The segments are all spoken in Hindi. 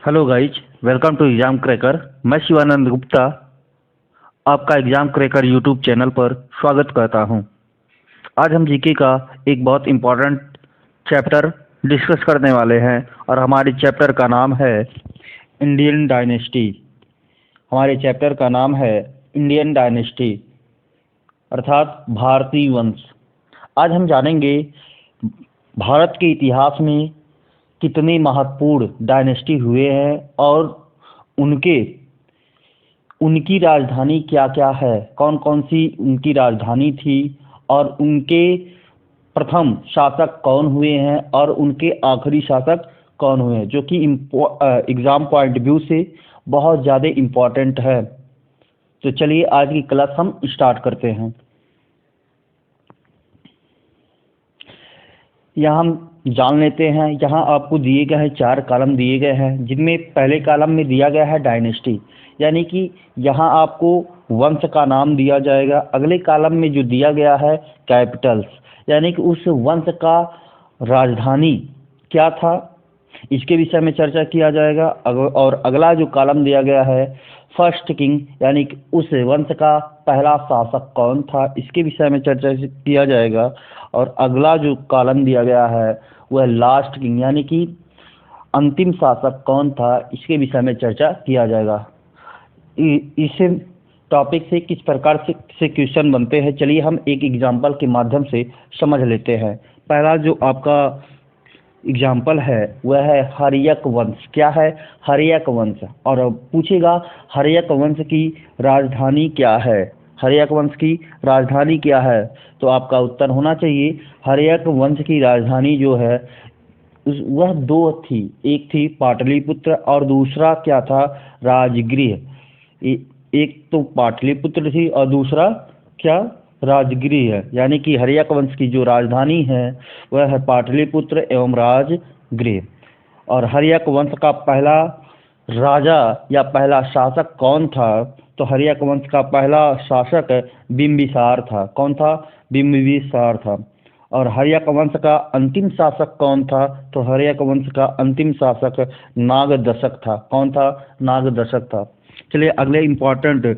Hello guys, welcome to exam cracker. मैं शिवानंद गुप्ता आपका एग्जाम क्रैकर यूट्यूब चैनल पर स्वागत करता हूं। आज हम जीके का एक बहुत इम्पोर्टेंट चैप्टर डिस्कस करने वाले हैं और हमारे चैप्टर का नाम है इंडियन डायनेस्टी। हमारे चैप्टर का नाम है इंडियन डायनेस्टी अर्थात भारतीय वंश। आज हम जानेंगे भारत के इतिहास में कितने महत्वपूर्ण डायनेस्टी हुए हैं और उनकी राजधानी क्या क्या है, कौन कौन सी उनकी राजधानी थी और उनके प्रथम शासक कौन हुए हैं और उनके आखिरी शासक कौन हुए हैं, जो कि एग्ज़ाम पॉइंट व्यू से बहुत ज़्यादा इम्पोर्टेंट है। तो चलिए आज की क्लास हम स्टार्ट करते हैं। यहाँ हम जान लेते हैं, यहाँ आपको दिए गए हैं 4 कॉलम दिए गए हैं, जिनमें पहले कॉलम में दिया गया है डायनेस्टी, यानी कि यहाँ आपको वंश का नाम दिया जाएगा। अगले कॉलम में जो दिया गया है कैपिटल्स, यानी कि उस वंश का राजधानी क्या था, इसके विषय में चर्चा किया जाएगा। और अगला जो कॉलम दिया गया है फर्स्ट किंग, यानी कि उस वंश का पहला शासक कौन था, इसके विषय में चर्चा किया जाएगा। और अगला जो कॉलम दिया गया है वह लास्ट किंग, यानी कि अंतिम शासक कौन था, इसके विषय में चर्चा किया जाएगा। इस टॉपिक से किस प्रकार से क्वेश्चन बनते हैं, चलिए हम एक एग्जाम्पल के माध्यम से समझ लेते हैं। पहला जो आपका एग्जाम्पल है वह है हर्यक वंश। क्या है? हर्यक वंश। और पूछेगा हर्यक वंश की राजधानी क्या है, हर्यक वंश की राजधानी क्या है, तो आपका उत्तर होना चाहिए हर्यक वंश की राजधानी जो है वह 2 थी। एक थी पाटलिपुत्र और दूसरा क्या था? राजगृह। एक तो पाटलिपुत्र थी और दूसरा क्या? राजगृह है। यानी कि हर्यक वंश की जो राजधानी है वह है पाटलिपुत्र एवं राजगृह। और हर्यक वंश का पहला राजा या पहला शासक कौन था, तो हर्यक वंश का पहला शासक बिंबिसार था। कौन था? बिंबिसार था। और हर्यक वंश का अंतिम शासक कौन था, तो हर्यक वंश का अंतिम शासक नागदशक था। कौन था? नागदशक था। चलिए अगले इम्पोर्टेंट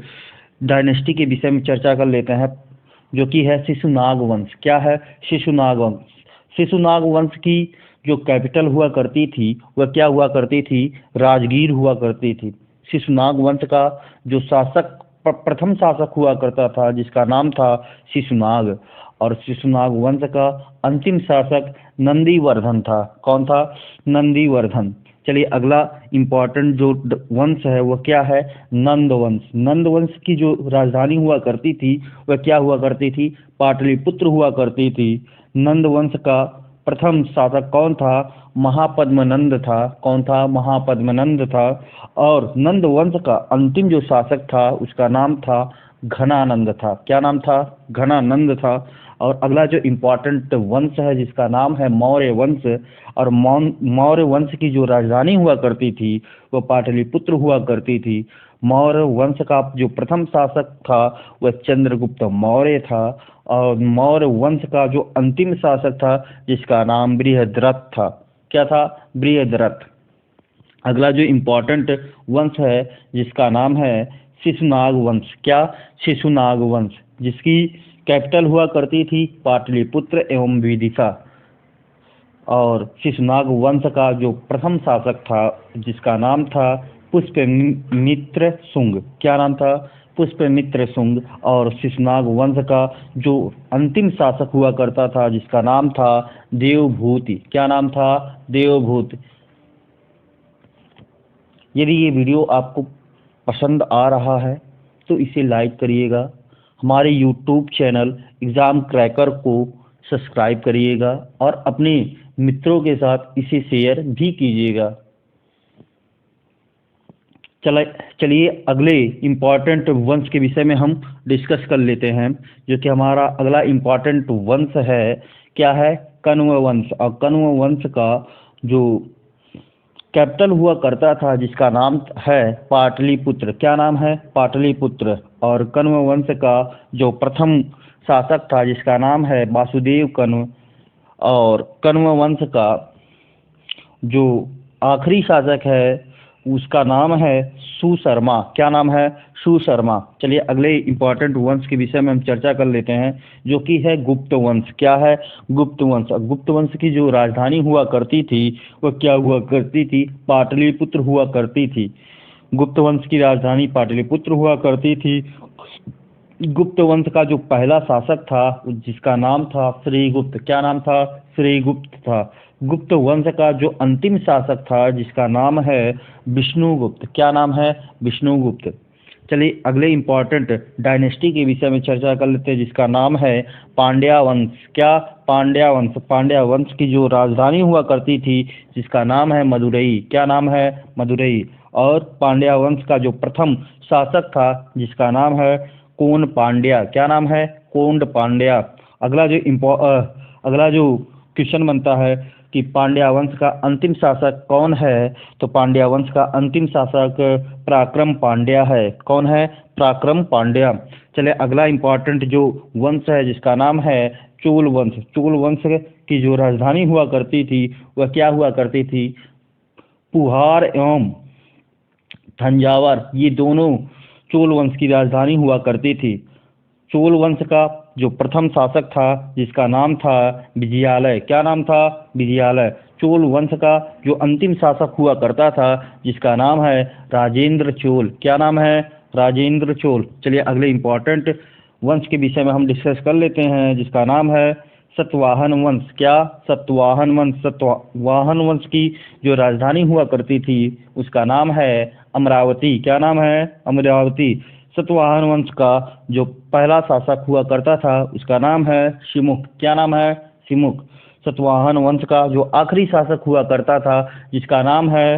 डायनेस्टी के विषय में चर्चा कर लेते हैं, जो कि है शिशुनाग वंश। क्या है? शिशुनाग वंश। शिशुनाग वंश की जो कैपिटल हुआ करती थी वह क्या हुआ करती थी? राजगीर हुआ करती थी। शिशुनाग वंश का जो शासक प्रथम शासक हुआ करता था जिसका नाम था शिशुनाग, और शिशुनाग वंश का अंतिम शासक नंदीवर्धन था। कौन था? नंदीवर्धन। चलिए अगला इम्पोर्टेंट जो वंश है वह क्या है? नंद वंश। नंद वंश की जो राजधानी हुआ करती थी वह क्या हुआ करती थी? पाटलिपुत्र हुआ करती थी। नंद वंश का प्रथम शासक कौन था? महापद्मनंद था। कौन था? महापद्मनंद था। और नंद वंश का अंतिम जो शासक था उसका नाम था घनानंद था। क्या नाम था? घनानंद था। और अगला जो इम्पोर्टेंट वंश है जिसका नाम है मौर्य वंश, और मौर्य वंश की जो राजधानी हुआ करती थी वह पाटलिपुत्र हुआ करती थी। मौर्य वंश का जो प्रथम शासक था वह चंद्रगुप्त मौर्य था। और मौर्य वंश का जो अंतिम शासक था जिसका नाम बृहद्रथ था। क्या था? बृहद्रथ। अगला जो इम्पोर्टेंट वंश है जिसका नाम है शिशुनाग वंश। क्या? शिशुनाग वंश, जिसकी कैपिटल हुआ करती थी पाटलिपुत्र एवं विदिशा। और शिशुनाग वंश का जो प्रथम शासक था जिसका नाम था पुष्यमित्र शुंग। क्या नाम था? पुष्यमित्र शुंग। और शिशुनाग वंश का जो अंतिम शासक हुआ करता था जिसका नाम था देवभूति। क्या नाम था? देवभूति। यदि ये वीडियो आपको पसंद आ रहा है तो इसे लाइक करिएगा, हमारे यूट्यूब चैनल एग्ज़ाम क्रैकर को सब्सक्राइब करिएगा और अपने मित्रों के साथ इसे शेयर भी कीजिएगा। चलिए अगले इम्पॉर्टेंट वंश के विषय में हम डिस्कस कर लेते हैं, जो कि हमारा अगला इम्पॉर्टेंट वंश है। क्या है? कण्व वंश। और कण्व वंश का जो कैपिटल हुआ करता था जिसका नाम है पाटलिपुत्र। क्या नाम है? पाटलिपुत्र। और कण्व वंश का जो प्रथम शासक था जिसका नाम है वासुदेव कण्व। और कण्व वंश का जो आखिरी शासक है उसका नाम है सुशर्मा। क्या नाम है? सुशर्मा। चलिए अगले इंपॉर्टेंट वंश के विषय में हम चर्चा कर लेते हैं, जो कि है गुप्त वंश। क्या है? गुप्त वंश। गुप्त वंश की जो राजधानी हुआ करती थी वह क्या हुआ करती थी? पाटलिपुत्र हुआ करती थी। गुप्त वंश की राजधानी पाटलिपुत्र हुआ करती थी। गुप्त वंश का जो पहला शासक था जिसका नाम था श्रीगुप्त। क्या नाम था? श्रीगुप्त था। गुप्त वंश का जो अंतिम शासक था जिसका नाम है विष्णुगुप्त। क्या नाम है? विष्णुगुप्त। चलिए अगले इंपॉर्टेंट डायनेस्टी के विषय में चर्चा कर लेते हैं, जिसका नाम है पांड्या वंश। क्या? पांड्या वंश। पांड्या वंश की जो राजधानी हुआ करती थी जिसका नाम है मदुरई। क्या नाम है? मदुरई। और पांड्या वंश का जो प्रथम शासक था जिसका नाम है कोन पांड्या। क्या नाम है? कोंड पांड्या। अगला जो क्वेश्चन बनता है कि पांड्या वंश का अंतिम शासक कौन है, तो पांड्या वंश का अंतिम शासक पराक्रम पांड्या है। कौन है? पराक्रम पांड्या। चले अगला इंपॉर्टेंट जो वंश है जिसका नाम है चोल वंश। चोल वंश की जो राजधानी हुआ करती थी वह क्या हुआ करती थी? पुहार एवं थंजावर, ये दोनों चोल वंश की राजधानी हुआ करती थी। चोल वंश का जो प्रथम शासक था जिसका नाम था विजयालय। क्या नाम था? विजयालय। चोल वंश का जो अंतिम शासक हुआ करता था जिसका नाम है राजेंद्र चोल। क्या नाम है? राजेंद्र चोल। चलिए अगले इंपॉर्टेंट वंश के विषय में हम डिस्कस कर लेते हैं, जिसका नाम है सतवाहन वंश। क्या? सतवाहन वंश। सतवाहन वंश की जो राजधानी हुआ करती थी उसका नाम है अमरावती। क्या नाम है? अमरावती। सतवाहन वंश का जो पहला शासक हुआ करता था उसका नाम है शिमुख। क्या नाम है? शिमुख। सतवाहन वंश का जो आखिरी शासक हुआ करता था जिसका नाम है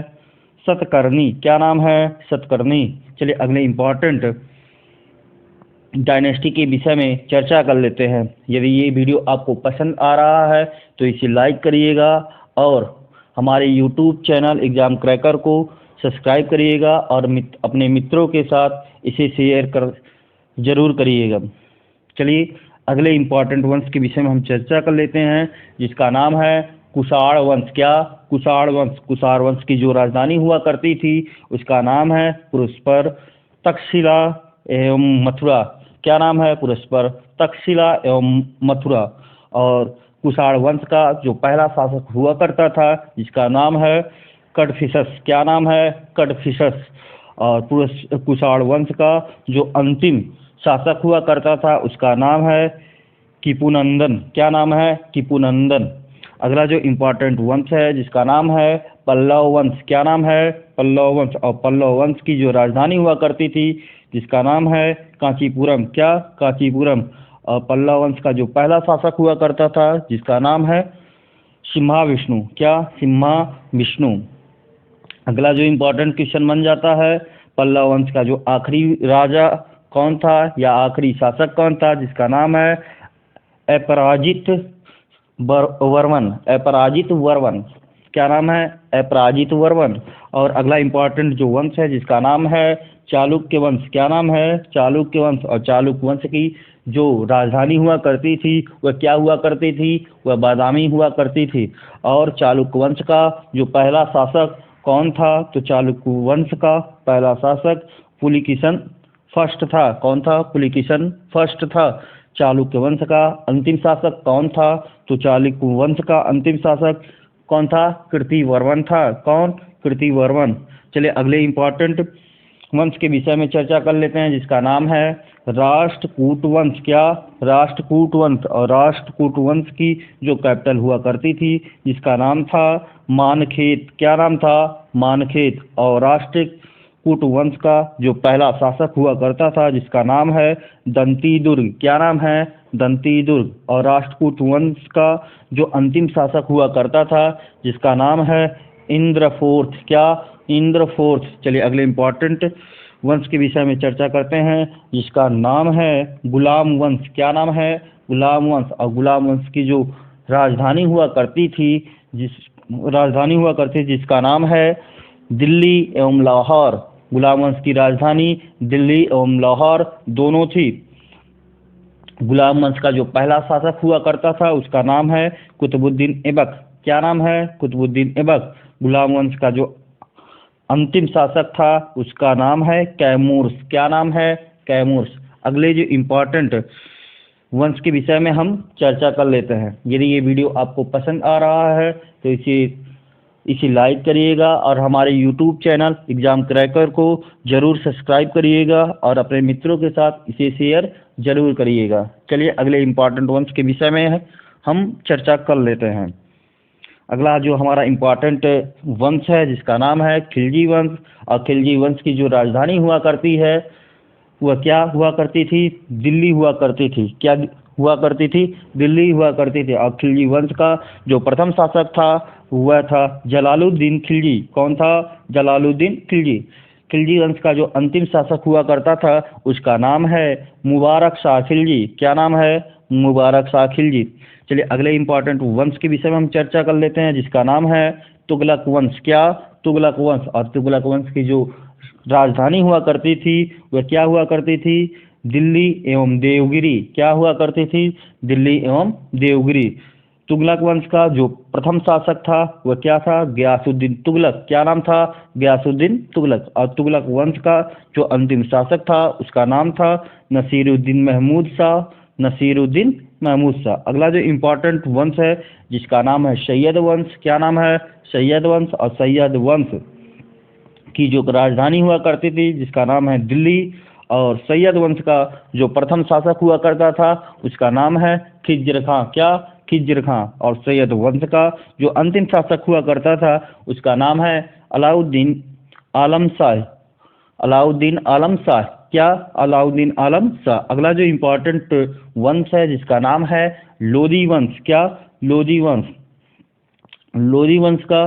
सतकर्णी। क्या नाम है? सतकर्णी। चलिए अगले इंपॉर्टेंट डायनेस्टी के विषय में चर्चा कर लेते हैं। यदि ये वीडियो आपको पसंद आ रहा है तो इसे लाइक करिएगा और हमारे यूट्यूब चैनल एग्जाम क्रैकर को सब्सक्राइब करिएगा और अपने मित्रों के साथ इसे शेयर कर जरूर करिएगा। चलिए अगले इंपॉर्टेंट वंश के विषय में हम चर्चा कर लेते हैं, जिसका नाम है कुषाण वंश। क्या? कुषाण वंश। कुषाण वंश की जो राजधानी हुआ करती थी उसका नाम है पुरस्पर, तक्षशिला एवं मथुरा। क्या नाम है? पुरस्पर, तक्षशिला एवं मथुरा। और कुषाण वंश का जो पहला शासक हुआ करता था जिसका नाम है कडफिसस। क्या नाम है? कडफिसस। और कुषाण वंश का जो अंतिम शासक हुआ करता था उसका नाम है किपुनंदन। क्या नाम है? किपुनंदन। अगला जो इम्पोर्टेंट वंश है जिसका नाम है पल्लव वंश। क्या नाम है? पल्लव वंश। और पल्लव वंश की जो राजधानी हुआ करती थी जिसका नाम है कांचीपुरम। क्या? कांचीपुरम। और पल्लव वंश का जो पहला शासक हुआ करता था जिसका नाम है सिम्हा विष्णु। क्या? सिम्हा विष्णु। अगला जो इम्पोर्टेंट क्वेश्चन बन जाता है, पल्लव वंश का जो आखिरी राजा कौन था या आखिरी शासक कौन था, जिसका नाम है अपराजित वर्मन। अपराजित वर्मन। क्या नाम है? अपराजित वर्मन। और अगला इम्पोर्टेंट जो वंश है जिसका नाम है चालुक्य वंश। क्या नाम है? चालुक्य वंश। और चालुक्य वंश की जो राजधानी हुआ करती थी वह क्या हुआ करती थी? वह बादामी हुआ करती थी। और चालुक्य वंश का जो पहला शासक कौन था, तो चालुक्य वंश का पहला शासक पुलिकेशिन फर्स्ट था। कौन था? पुलिकेशिन फर्स्ट था। चालुक्य वंश का अंतिम शासक कौन था, तो चालुक्य वंश का अंतिम शासक कौन था? कीर्तिवर्मन था। कौन? कीर्तिवर्मन। चलिए अगले इंपॉर्टेंट वंश के विषय में चर्चा कर लेते हैं, जिसका नाम है राष्ट्रकूट वंश। क्या? राष्ट्रकूट वंश। और राष्ट्रकूट वंश की जो कैपिटल हुआ करती थी जिसका नाम था मानखेत। क्या नाम था? मानखेत। और राष्ट्रकूट वंश का जो पहला शासक हुआ करता था जिसका नाम है दंती दुर्ग। क्या नाम है? दंती दुर्ग। और राष्ट्रकूट वंश का जो अंतिम शासक हुआ करता था जिसका नाम है इंद्र फोर्थ। क्या? इंद्र फोर्थ। चलिए अगले इंपॉर्टेंट वंश के विषय में चर्चा करते हैं, जिसका नाम है गुलाम वंश। क्या नाम है? गुलाम वंश। और गुलाम वंश की जो राजधानी हुआ करती थी जिसका नाम है दिल्ली एवं लाहौर। गुलाम वंश की राजधानी दिल्ली एवं लाहौर दोनों थी। गुलाम वंश का जो पहला शासक हुआ करता था उसका नाम है कुतुबुद्दीन ऐबक। क्या नाम है? कुतुबुद्दीन ऐबक। गुलाम वंश का जो अंतिम शासक था उसका नाम है कैमूर्स। क्या नाम है? कैमूर्स। अगले जो इम्पोर्टेंट वंश के विषय में हम चर्चा कर लेते हैं। यदि ये वीडियो आपको पसंद आ रहा है तो इसे लाइक करिएगा और हमारे यूट्यूब चैनल एग्ज़ाम क्रैकर को ज़रूर सब्सक्राइब करिएगा और अपने मित्रों के साथ इसे शेयर ज़रूर करिएगा। चलिए अगले इम्पॉर्टेंट वंश के विषय में हम चर्चा कर लेते हैं। अगला जो हमारा इम्पॉर्टेंट वंश है जिसका नाम है खिलजी वंश। और खिलजी वंश की जो राजधानी हुआ करती है वह क्या हुआ करती थी? दिल्ली हुआ करती थी। क्या हुआ करती थी? दिल्ली हुआ करती थी। और खिलजी वंश का जो प्रथम शासक था वह था जलालुद्दीन खिलजी। कौन था? जलालुद्दीन खिलजी। खिलजी वंश का जो अंतिम शासक हुआ करता था उसका नाम है मुबारक शाह खिलजी। क्या नाम है? मुबारक शाह खिलजी। चलिए अगले इम्पॉर्टेंट वंश के विषय में हम चर्चा कर लेते हैं जिसका नाम है तुगलक वंश। क्या? तुगलक वंश। और तुगलक वंश की जो राजधानी हुआ करती थी वह क्या हुआ करती थी? दिल्ली एवं देवगिरी। क्या हुआ करती थी? दिल्ली एवं देवगिरी। तुगलक वंश का जो प्रथम शासक था वह क्या था? गयासुद्दीन तुगलक। क्या नाम था? गयासुद्दीन तुगलक। और तुगलक वंश का जो अंतिम शासक था उसका नाम था नसीरुद्दीन महमूद शाह। नसीरुद्दीन महमूद शाह। अगला जो इम्पोर्टेंट वंश है जिसका नाम है सैयद वंश। क्या नाम है? सैयद वंश। और सैयद वंश की जो राजधानी हुआ करती थी जिसका नाम है दिल्ली। और सैयद वंश का जो प्रथम शासक हुआ करता था उसका नाम है खिज्र खां। क्या? खिज्र खां। और सैयद वंश का जो अंतिम शासक हुआ करता था उसका नाम है अलाउद्दीन आलम शाह। अलाउद्दीन आलम शाह। क्या? अलाउद्दीन आलम शाह। अगला जो इम्पोर्टेंट वंश है जिसका नाम है लोदी वंश। क्या? लोदी वंश। लोदी वंश का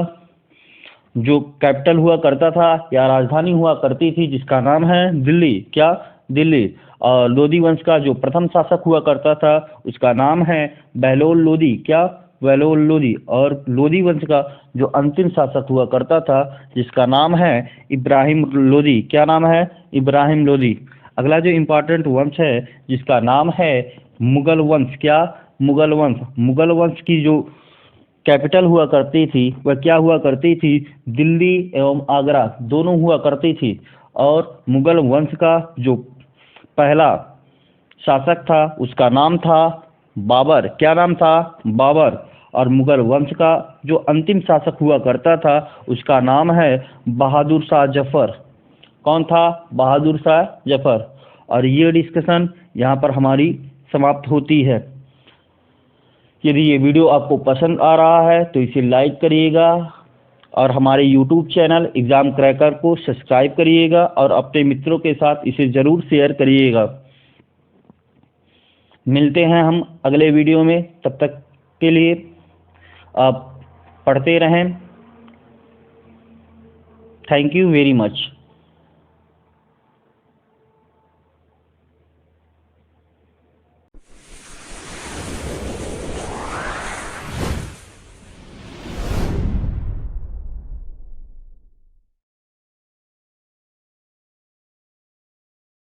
जो कैपिटल हुआ करता था या राजधानी हुआ करती थी जिसका नाम है दिल्ली। क्या? दिल्ली। और लोदी वंश का जो प्रथम शासक हुआ करता था उसका नाम है बहलोल लोदी। क्या? बहलोल लोदी। और लोदी वंश का जो अंतिम शासक हुआ करता था जिसका नाम है इब्राहिम लोदी। क्या नाम है? इब्राहिम लोदी। अगला जो इम्पोर्टेंट वंश है जिसका नाम है मुगल वंश। क्या? मुगल वंश। मुगल वंश की जो कैपिटल हुआ करती थी वह क्या हुआ करती थी? दिल्ली एवं आगरा दोनों हुआ करती थी। और मुगल वंश का जो पहला शासक था उसका नाम था बाबर। क्या नाम था? बाबर। और मुगल वंश का जो अंतिम शासक हुआ करता था उसका नाम है बहादुर शाह जफर। कौन था? बहादुर शाह जफर। और ये डिस्कशन यहाँ पर हमारी समाप्त होती है। यदि ये वीडियो आपको पसंद आ रहा है तो इसे लाइक करिएगा और हमारे यूट्यूब चैनल एग्ज़ाम क्रैकर को सब्सक्राइब करिएगा और अपने मित्रों के साथ इसे ज़रूर शेयर करिएगा। मिलते हैं हम अगले वीडियो में। तब तक के लिए आप पढ़ते रहें। Thank you very much.